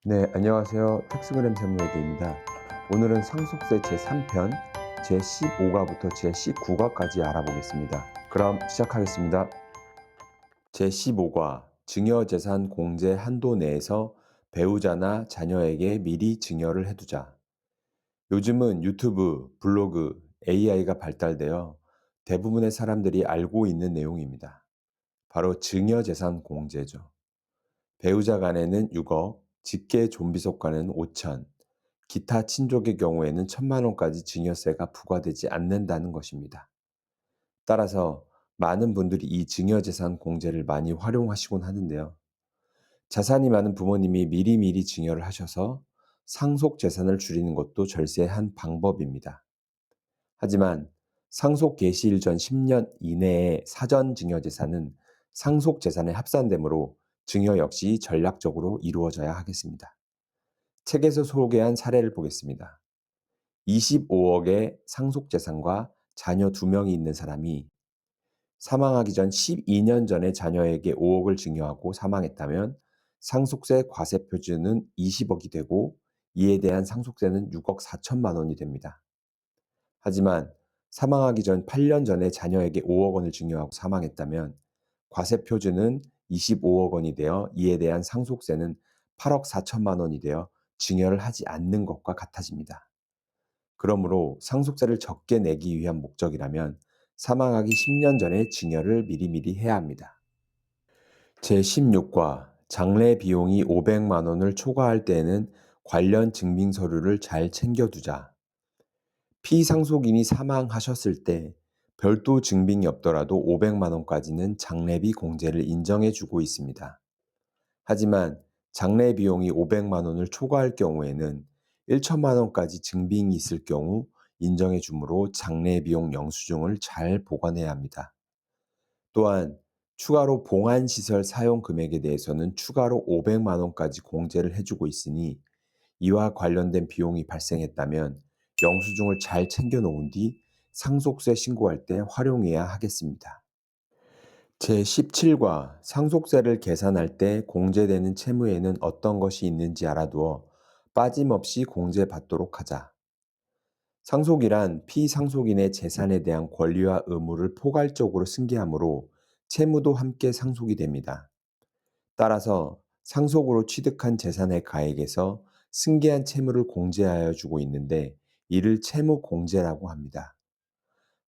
네, 안녕하세요. 텍스그램 세무회계입니다. 오늘은 상속세 제3편 제15과부터 제19과까지 알아보겠습니다. 그럼 시작하겠습니다. 제15과 증여재산 공제 한도 내에서 배우자나 자녀에게 미리 증여를 해두자. 요즘은 유튜브, 블로그, AI가 발달되어 대부분의 사람들이 알고 있는 내용입니다. 바로 증여재산 공제죠. 배우자 간에는 6억, 직계 존비속 간에는 5천, 기타 친족의 경우에는 1,000만 원까지 증여세가 부과되지 않는다는 것입니다. 따라서 많은 분들이 이 증여재산 공제를 많이 활용하시곤 하는데요. 자산이 많은 부모님이 미리미리 증여를 하셔서 상속 재산을 줄이는 것도 절세의 한 방법입니다. 하지만 상속 개시일 전 10년 이내의 사전 증여 재산은 상속 재산에 합산되므로 증여 역시 전략적으로 이루어져야 하겠습니다. 책에서 소개한 사례를 보겠습니다. 25억의 상속 재산과 자녀 2명이 있는 사람이 사망하기 전 12년 전에 자녀에게 5억을 증여하고 사망했다면 상속세 과세 표준은 20억이 되고 이에 대한 상속세는 6억 4천만 원이 됩니다. 하지만 사망하기 전 8년 전에 자녀에게 5억 원을 증여하고 사망했다면 과세 표준은 25억 원이 되어 이에 대한 상속세는 8억 4천만 원이 되어 증여를 하지 않는 것과 같아집니다. 그러므로 상속세를 적게 내기 위한 목적이라면 사망하기 10년 전에 증여를 미리미리 해야 합니다. 제16과 장례 비용이 500만 원을 초과할 때에는 관련 증빙 서류를 잘 챙겨두자. 피상속인이 사망하셨을 때 별도 증빙이 없더라도 500만 원까지는 장례비 공제를 인정해 주고 있습니다. 하지만 장례 비용이 500만 원을 초과할 경우에는 1천만 원까지 증빙이 있을 경우 인정해 주므로 장례 비용 영수증을 잘 보관해야 합니다. 또한 추가로 봉안시설 사용 금액에 대해서는 추가로 500만 원까지 공제를 해주고 있으니 이와 관련된 비용이 발생했다면 영수증을 잘 챙겨 놓은 뒤 상속세 신고할 때 활용해야 하겠습니다. 제17과 상속세를 계산할 때 공제되는 채무에는 어떤 것이 있는지 알아두어 빠짐없이 공제받도록 하자. 상속이란 피상속인의 재산에 대한 권리와 의무를 포괄적으로 승계하므로 채무도 함께 상속이 됩니다. 따라서 상속으로 취득한 재산의 가액에서 승계한 채무를 공제하여 주고 있는데 이를 채무 공제라고 합니다.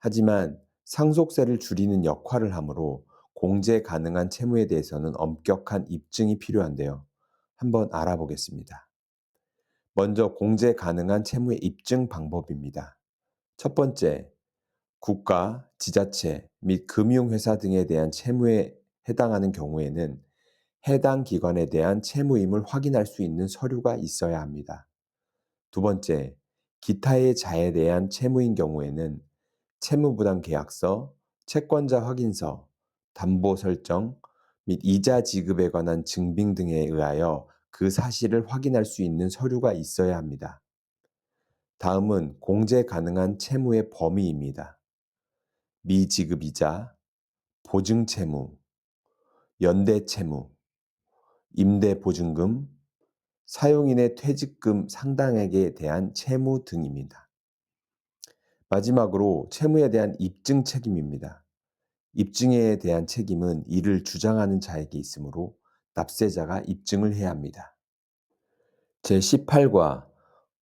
하지만 상속세를 줄이는 역할을 하므로 공제 가능한 채무에 대해서는 엄격한 입증이 필요한데요. 한번 알아보겠습니다. 먼저 공제 가능한 채무의 입증 방법입니다. 첫 번째, 국가, 지자체 및 금융회사 등에 대한 채무에 해당하는 경우에는 해당 기관에 대한 채무임을 확인할 수 있는 서류가 있어야 합니다. 두 번째, 기타의 자에 대한 채무인 경우에는 채무부담 계약서, 채권자 확인서, 담보 설정 및 이자 지급에 관한 증빙 등에 의하여 그 사실을 확인할 수 있는 서류가 있어야 합니다. 다음은 공제 가능한 채무의 범위입니다. 미지급 이자, 보증 채무, 연대 채무, 임대 보증금, 사용인의 퇴직금 상당액에 대한 채무 등입니다. 마지막으로 채무에 대한 입증 책임입니다. 입증에 대한 책임은 이를 주장하는 자에게 있으므로 납세자가 입증을 해야 합니다. 제18과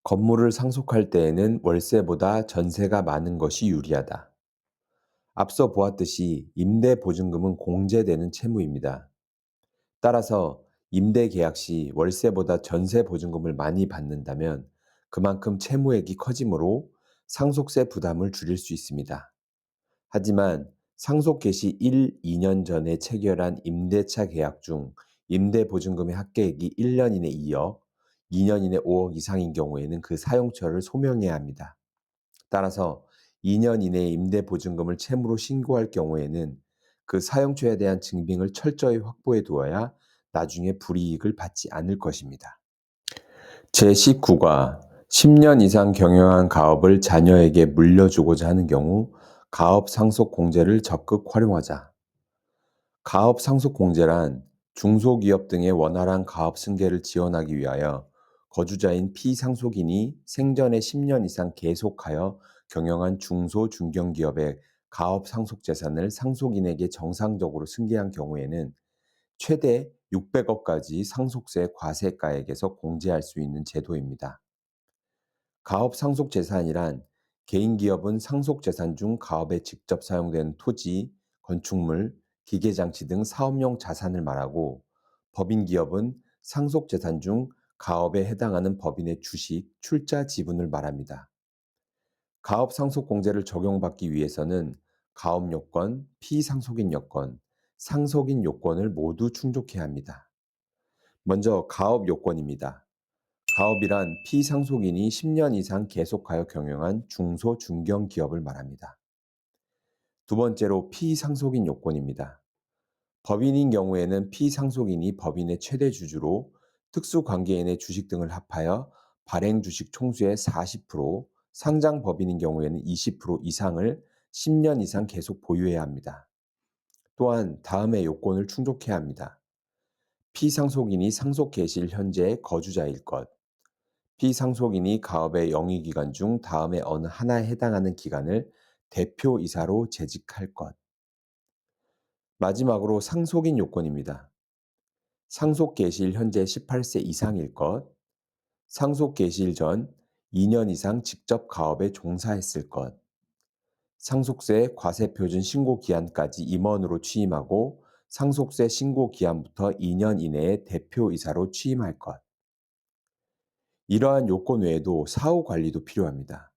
건물을 상속할 때에는 월세보다 전세가 많은 것이 유리하다. 앞서 보았듯이 임대보증금은 공제되는 채무입니다. 따라서 임대 계약 시 월세보다 전세 보증금을 많이 받는다면 그만큼 채무액이 커지므로 상속세 부담을 줄일 수 있습니다. 하지만 상속 개시 1, 2년 전에 체결한 임대차 계약 중 임대보증금의 합계액이 1년 이내 2억, 2년 이내 5억 이상인 경우에는 그 사용처를 소명해야 합니다. 따라서 2년 이내에 임대보증금을 채무로 신고할 경우에는 그 사용처에 대한 증빙을 철저히 확보해 두어야 나중에 불이익을 받지 않을 것입니다. 제19과 10년 이상 경영한 가업을 자녀에게 물려주고자 하는 경우 가업 상속 공제를 적극 활용하자. 가업 상속 공제란 중소기업 등의 원활한 가업 승계를 지원하기 위하여 거주자인 피상속인이 생전에 10년 이상 계속하여 경영한 중소 중견기업의 가업 상속 재산을 상속인에게 정상적으로 승계한 경우에는 최대 600억까지 상속세 과세가액에서 공제할 수 있는 제도입니다. 가업 상속 재산이란 개인 기업은 상속 재산 중 가업에 직접 사용되는 토지, 건축물, 기계 장치 등 사업용 자산을 말하고, 법인 기업은 상속 재산 중 가업에 해당하는 법인의 주식, 출자 지분을 말합니다. 가업 상속 공제를 적용받기 위해서는 가업 요건, 피상속인 요건, 상속인 요건을 모두 충족해야 합니다. 먼저 가업 요건입니다. 가업이란 피상속인이 10년 이상 계속하여 경영한 중소 중견 기업을 말합니다. 두 번째로 피상속인 요건입니다. 법인인 경우에는 피상속인이 법인의 최대 주주로 특수관계인의 주식 등을 합하여 발행 주식 총수의 40%, 상장 법인인 경우에는 20% 이상을 10년 이상 계속 보유해야 합니다. 또한 다음의 요건을 충족해야 합니다. 피상속인이 상속 개시일 현재의 거주자일 것, 피상속인이 가업의 영위기간 중 다음에 어느 하나에 해당하는 기간을 대표이사로 재직할 것. 마지막으로 상속인 요건입니다. 상속 개시일 현재 18세 이상일 것, 상속 개시일 전 2년 이상 직접 가업에 종사했을 것, 상속세 과세표준 신고 기한까지 임원으로 취임하고 상속세 신고 기한부터 2년 이내에 대표이사로 취임할 것. 이러한 요건 외에도 사후 관리도 필요합니다.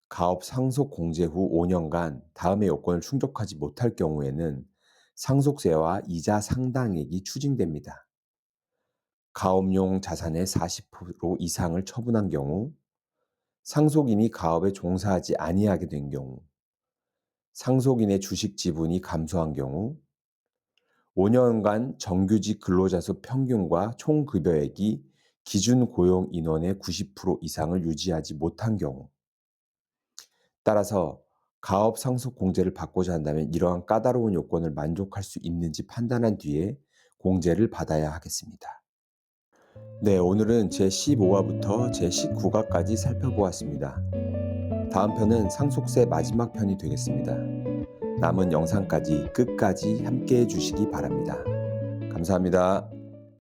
가업 상속 공제 후 5년간 다음의 요건을 충족하지 못할 경우에는 상속세와 이자 상당액이 추징됩니다. 가업용 자산의 40% 이상을 처분한 경우, 상속인이 가업에 종사하지 아니하게 된 경우, 상속인의 주식 지분이 감소한 경우, 5년간 정규직 근로자 수 평균과 총 급여액이 기준 고용 인원의 90% 이상을 유지하지 못한 경우. 따라서 가업 상속 공제를 받고자 한다면 이러한 까다로운 요건을 만족할 수 있는지 판단한 뒤에 공제를 받아야 하겠습니다. 네, 오늘은 제15화부터 제19화까지 살펴보았습니다. 다음 편은 상속세 마지막 편이 되겠습니다. 남은 영상까지 끝까지 함께 해주시기 바랍니다. 감사합니다.